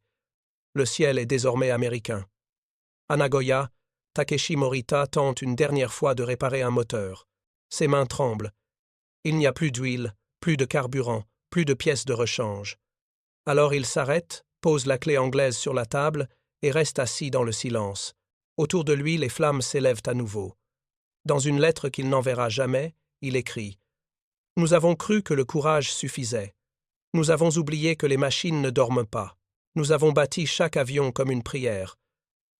Le ciel est désormais américain. À Nagoya, Takeshi Morita tente une dernière fois de réparer un moteur. Ses mains tremblent. Il n'y a plus d'huile, plus de carburant, plus de pièces de rechange. Alors il s'arrête, pose la clé anglaise sur la table et reste assis dans le silence. Autour de lui, les flammes s'élèvent à nouveau. Dans une lettre qu'il n'enverra jamais, il écrit « Nous avons cru que le courage suffisait. Nous avons oublié que les machines ne dorment pas. Nous avons bâti chaque avion comme une prière.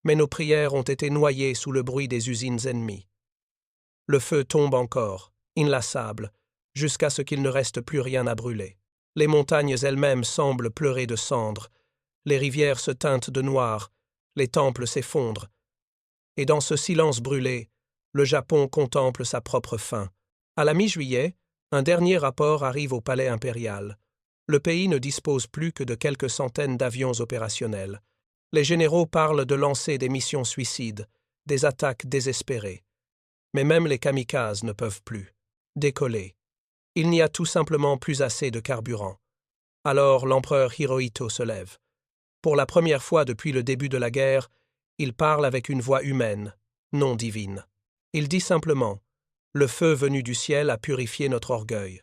Mais nos prières ont été noyées sous le bruit des usines ennemies. Le feu tombe encore, inlassable, jusqu'à ce qu'il ne reste plus rien à brûler. Les montagnes elles-mêmes semblent pleurer de cendres. Les rivières se teintent de noir. Les temples s'effondrent. Et dans ce silence brûlé, le Japon contemple sa propre fin. À la mi-juillet, un dernier rapport arrive au palais impérial. Le pays ne dispose plus que de quelques centaines d'avions opérationnels. Les généraux parlent de lancer des missions suicides, des attaques désespérées. Mais même les kamikazes ne peuvent plus décoller. Il n'y a tout simplement plus assez de carburant. Alors l'empereur Hirohito se lève. Pour la première fois depuis le début de la guerre, il parle avec une voix humaine, non divine. Il dit simplement « Le feu venu du ciel a purifié notre orgueil ».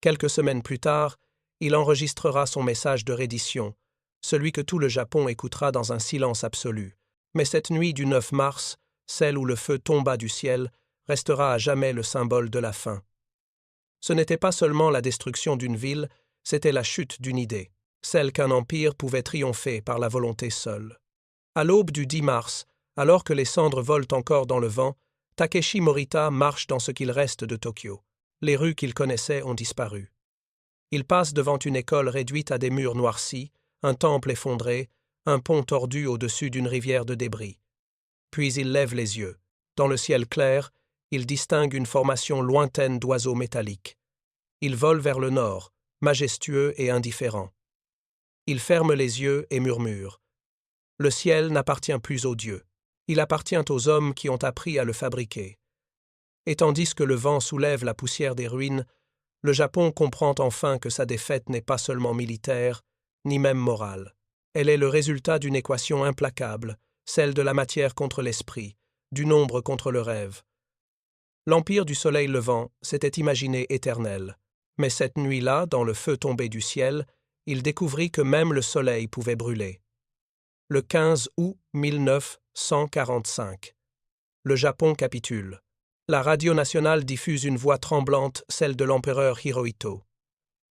Quelques semaines plus tard, il enregistrera son message de reddition, celui que tout le Japon écoutera dans un silence absolu. Mais cette nuit du 9 mars, celle où le feu tomba du ciel, restera à jamais le symbole de la fin. Ce n'était pas seulement la destruction d'une ville, c'était la chute d'une idée, celle qu'un empire pouvait triompher par la volonté seule. À l'aube du 10 mars, alors que les cendres volent encore dans le vent, Takeshi Morita marche dans ce qu'il reste de Tokyo. Les rues qu'il connaissait ont disparu. Il passe devant une école réduite à des murs noircis, un temple effondré, un pont tordu au-dessus d'une rivière de débris. Puis il lève les yeux. Dans le ciel clair, il distingue une formation lointaine d'oiseaux métalliques. Ils volent vers le nord, majestueux et indifférents. Il ferme les yeux et murmure. Le ciel n'appartient plus aux dieux. Il appartient aux hommes qui ont appris à le fabriquer. Et tandis que le vent soulève la poussière des ruines, le Japon comprend enfin que sa défaite n'est pas seulement militaire, ni même morale. Elle est le résultat d'une équation implacable, celle de la matière contre l'esprit, du nombre contre le rêve. L'empire du soleil levant s'était imaginé éternel, mais cette nuit-là, dans le feu tombé du ciel, il découvrit que même le soleil pouvait brûler. Le 15 août 1945. Le Japon capitule. La radio nationale diffuse une voix tremblante, celle de l'empereur Hirohito.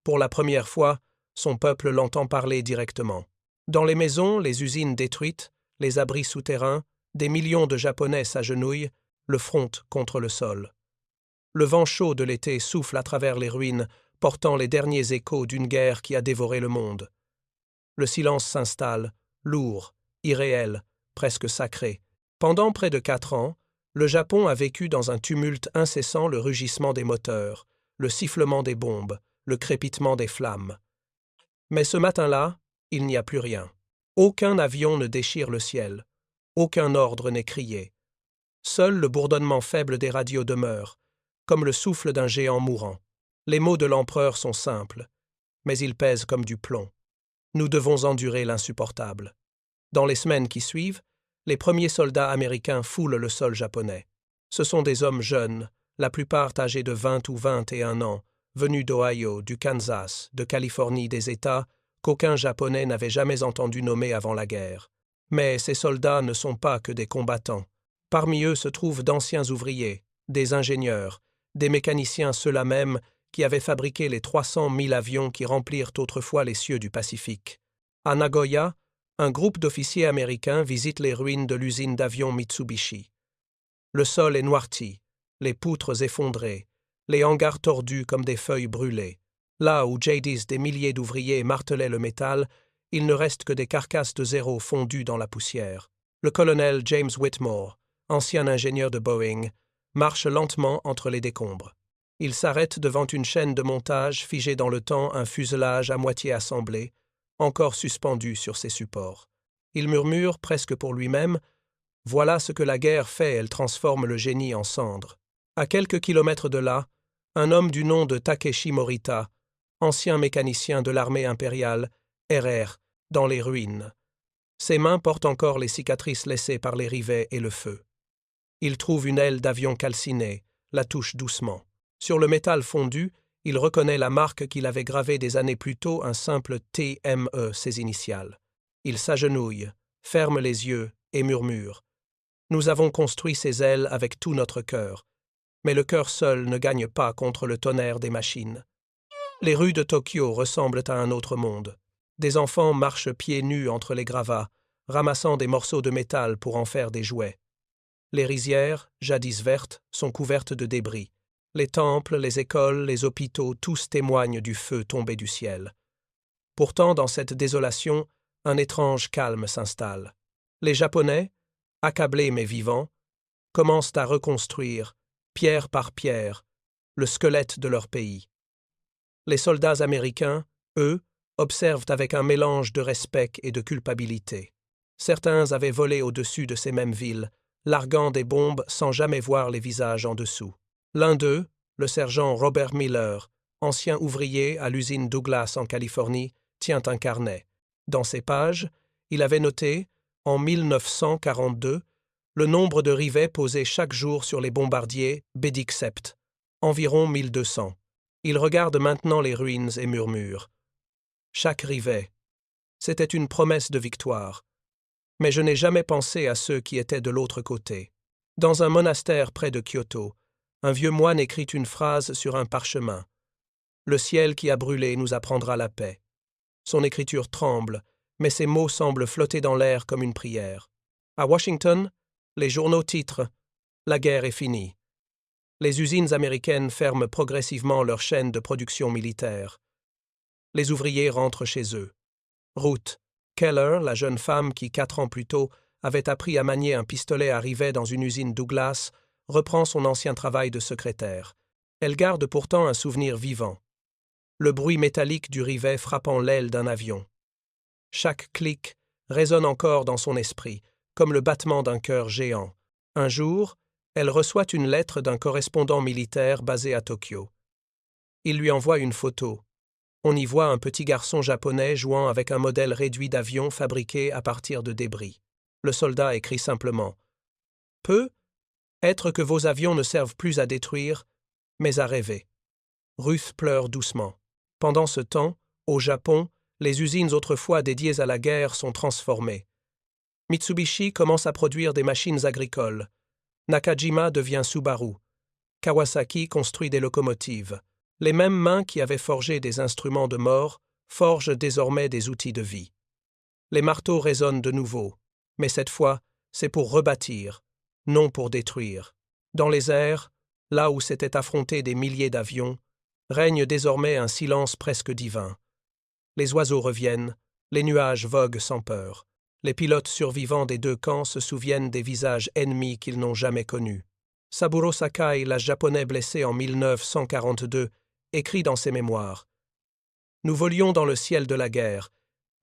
Pour la première fois, son peuple l'entend parler directement. Dans les maisons, les usines détruites, les abris souterrains, des millions de Japonais s'agenouillent, le front contre le sol. Le vent chaud de l'été souffle à travers les ruines, portant les derniers échos d'une guerre qui a dévoré le monde. Le silence s'installe, lourd, irréel, presque sacré. Pendant près de 4 ans, le Japon a vécu dans un tumulte incessant le rugissement des moteurs, le sifflement des bombes, le crépitement des flammes. Mais ce matin-là, il n'y a plus rien. Aucun avion ne déchire le ciel. Aucun ordre n'est crié. Seul le bourdonnement faible des radios demeure, comme le souffle d'un géant mourant. Les mots de l'empereur sont simples, mais ils pèsent comme du plomb. Nous devons endurer l'insupportable. Dans les semaines qui suivent, les premiers soldats américains foulent le sol japonais. Ce sont des hommes jeunes, la plupart âgés de 20 ou 21 ans, venus d'Ohio, du Kansas, de Californie, des États qu'aucun Japonais n'avait jamais entendu nommer avant la guerre. Mais ces soldats ne sont pas que des combattants. Parmi eux se trouvent d'anciens ouvriers, des ingénieurs, des mécaniciens ceux-là même qui avaient fabriqué les 300 000 avions qui remplirent autrefois les cieux du Pacifique. À Nagoya, un groupe d'officiers américains visite les ruines de l'usine d'avions Mitsubishi. Le sol est noirci, les poutres effondrées, les hangars tordus comme des feuilles brûlées. Là où jadis des milliers d'ouvriers martelaient le métal, il ne reste que des carcasses de zéro fondues dans la poussière. Le colonel James Whitmore, ancien ingénieur de Boeing, marche lentement entre les décombres. Il s'arrête devant une chaîne de montage figée dans le temps, un fuselage à moitié assemblé, encore suspendu sur ses supports. Il murmure, presque pour lui-même, « Voilà ce que la guerre fait, elle transforme le génie en cendres. » À quelques kilomètres de là, un homme du nom de Takeshi Morita, ancien mécanicien de l'armée impériale, erre dans les ruines. Ses mains portent encore les cicatrices laissées par les rivets et le feu. Il trouve une aile d'avion calcinée, la touche doucement. Sur le métal fondu, il reconnaît la marque qu'il avait gravée des années plus tôt, un simple TME, ses initiales. Il s'agenouille, ferme les yeux et murmure. Nous avons construit ces ailes avec tout notre cœur, mais le cœur seul ne gagne pas contre le tonnerre des machines. Les rues de Tokyo ressemblent à un autre monde. Des enfants marchent pieds nus entre les gravats, ramassant des morceaux de métal pour en faire des jouets. Les rizières, jadis vertes, sont couvertes de débris. Les temples, les écoles, les hôpitaux, tous témoignent du feu tombé du ciel. Pourtant, dans cette désolation, un étrange calme s'installe. Les Japonais, accablés mais vivants, commencent à reconstruire, pierre par pierre, le squelette de leur pays. Les soldats américains, eux, observent avec un mélange de respect et de culpabilité. Certains avaient volé au-dessus de ces mêmes villes, larguant des bombes sans jamais voir les visages en dessous. L'un d'eux, le sergent Robert Miller, ancien ouvrier à l'usine Douglas en Californie, tient un carnet. Dans ses pages, il avait noté, en 1942, le nombre de rivets posés chaque jour sur les bombardiers Bedixept, environ 1200. Il regarde maintenant les ruines et murmure. Chaque rivet. C'était une promesse de victoire. Mais je n'ai jamais pensé à ceux qui étaient de l'autre côté. Dans un monastère près de Kyoto, un vieux moine écrit une phrase sur un parchemin. « Le ciel qui a brûlé nous apprendra la paix. » Son écriture tremble, mais ses mots semblent flotter dans l'air comme une prière. À Washington, les journaux titrent « La guerre est finie ». Les usines américaines ferment progressivement leurs chaînes de production militaire. Les ouvriers rentrent chez eux. Ruth Keller, la jeune femme qui, 4 ans plus tôt, avait appris à manier un pistolet à rivets dans une usine Douglas, reprend son ancien travail de secrétaire. Elle garde pourtant un souvenir vivant. Le bruit métallique du rivet frappant l'aile d'un avion. Chaque clic résonne encore dans son esprit, comme le battement d'un cœur géant. Un jour, elle reçoit une lettre d'un correspondant militaire basé à Tokyo. Il lui envoie une photo. On y voit un petit garçon japonais jouant avec un modèle réduit d'avion fabriqué à partir de débris. Le soldat écrit simplement « Peut être que vos avions ne servent plus à détruire, mais à rêver. » Ruth pleure doucement. Pendant ce temps, au Japon, les usines autrefois dédiées à la guerre sont transformées. Mitsubishi commence à produire des machines agricoles. Nakajima devient Subaru. Kawasaki construit des locomotives. Les mêmes mains qui avaient forgé des instruments de mort forgent désormais des outils de vie. Les marteaux résonnent de nouveau, mais cette fois, c'est pour rebâtir, non pour détruire. Dans les airs, là où s'étaient affrontés des milliers d'avions, règne désormais un silence presque divin. Les oiseaux reviennent, les nuages voguent sans peur. Les pilotes survivants des deux camps se souviennent des visages ennemis qu'ils n'ont jamais connus. Saburo Sakai, l'âge japonais blessé en 1942, écrit dans ses mémoires « Nous volions dans le ciel de la guerre,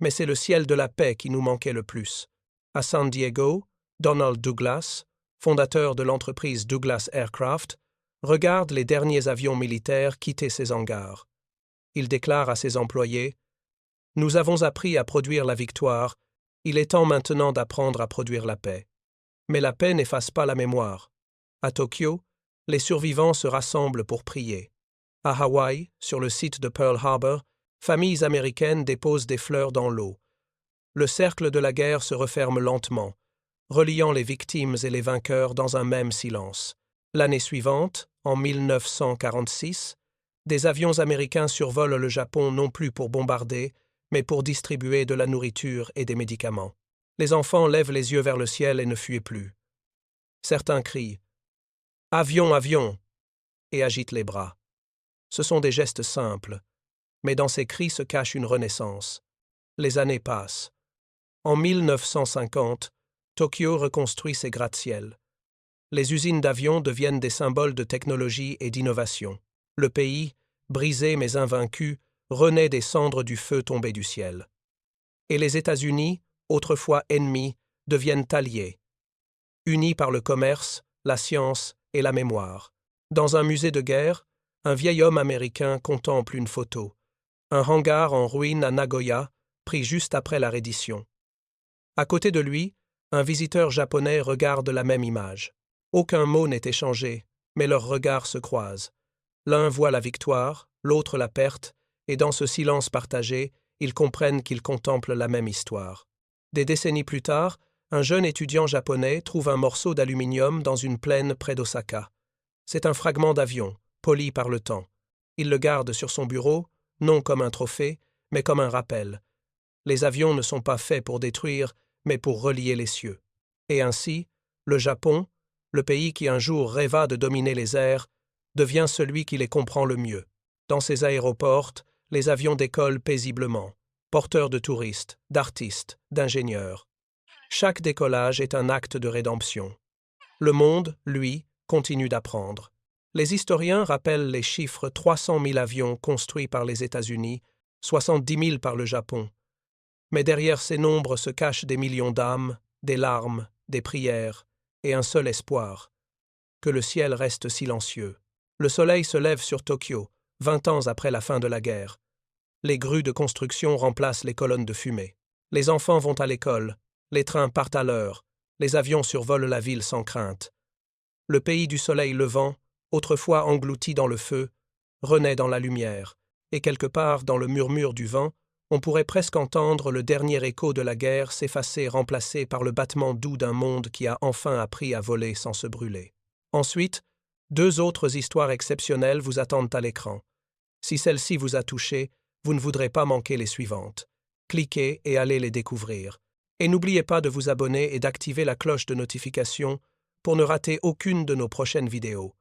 mais c'est le ciel de la paix qui nous manquait le plus. » À San Diego, Donald Douglas, fondateur de l'entreprise Douglas Aircraft, regarde les derniers avions militaires quitter ses hangars. Il déclare à ses employés « Nous avons appris à produire la victoire, il est temps maintenant d'apprendre à produire la paix. » Mais la paix n'efface pas la mémoire. À Tokyo, les survivants se rassemblent pour prier. À Hawaï, sur le site de Pearl Harbor, familles américaines déposent des fleurs dans l'eau. Le cercle de la guerre se referme lentement, reliant les victimes et les vainqueurs dans un même silence. L'année suivante, en 1946, des avions américains survolent le Japon non plus pour bombarder, mais pour distribuer de la nourriture et des médicaments. Les enfants lèvent les yeux vers le ciel et ne fuient plus. Certains crient « Avion, avion !» et agitent les bras. Ce sont des gestes simples, mais dans ces cris se cache une renaissance. Les années passent. En 1950, Tokyo reconstruit ses gratte-ciel. Les usines d'avions deviennent des symboles de technologie et d'innovation. Le pays, brisé mais invaincu, renaît des cendres du feu tombé du ciel. Et les États-Unis, autrefois ennemis, deviennent alliés, unis par le commerce, la science et la mémoire. Dans un musée de guerre, un vieil homme américain contemple une photo. Un hangar en ruine à Nagoya, pris juste après la reddition. À côté de lui, un visiteur japonais regarde la même image. Aucun mot n'est échangé, mais leurs regards se croisent. L'un voit la victoire, l'autre la perte, et dans ce silence partagé, ils comprennent qu'ils contemplent la même histoire. Des décennies plus tard, un jeune étudiant japonais trouve un morceau d'aluminium dans une plaine près d'Osaka. C'est un fragment d'avion, poli par le temps. Il le garde sur son bureau, non comme un trophée, mais comme un rappel. Les avions ne sont pas faits pour détruire, mais pour relier les cieux. Et ainsi, le Japon, le pays qui un jour rêva de dominer les airs, devient celui qui les comprend le mieux. Dans ses aéroports, les avions décollent paisiblement, porteurs de touristes, d'artistes, d'ingénieurs. Chaque décollage est un acte de rédemption. Le monde, lui, continue d'apprendre. Les historiens rappellent les chiffres 300 000 avions construits par les États-Unis, 70 000 par le Japon. Mais derrière ces nombres se cachent des millions d'âmes, des larmes, des prières et un seul espoir, que le ciel reste silencieux. Le soleil se lève sur Tokyo, 20 ans après la fin de la guerre. Les grues de construction remplacent les colonnes de fumée. Les enfants vont à l'école, les trains partent à l'heure, les avions survolent la ville sans crainte. Le pays du soleil levant, autrefois englouti dans le feu, renaît dans la lumière, et quelque part dans le murmure du vent, on pourrait presque entendre le dernier écho de la guerre s'effacer remplacé par le battement doux d'un monde qui a enfin appris à voler sans se brûler. Ensuite, 2 autres histoires exceptionnelles vous attendent à l'écran. Si celle-ci vous a touché, vous ne voudrez pas manquer les suivantes. Cliquez et allez les découvrir. Et n'oubliez pas de vous abonner et d'activer la cloche de notification pour ne rater aucune de nos prochaines vidéos.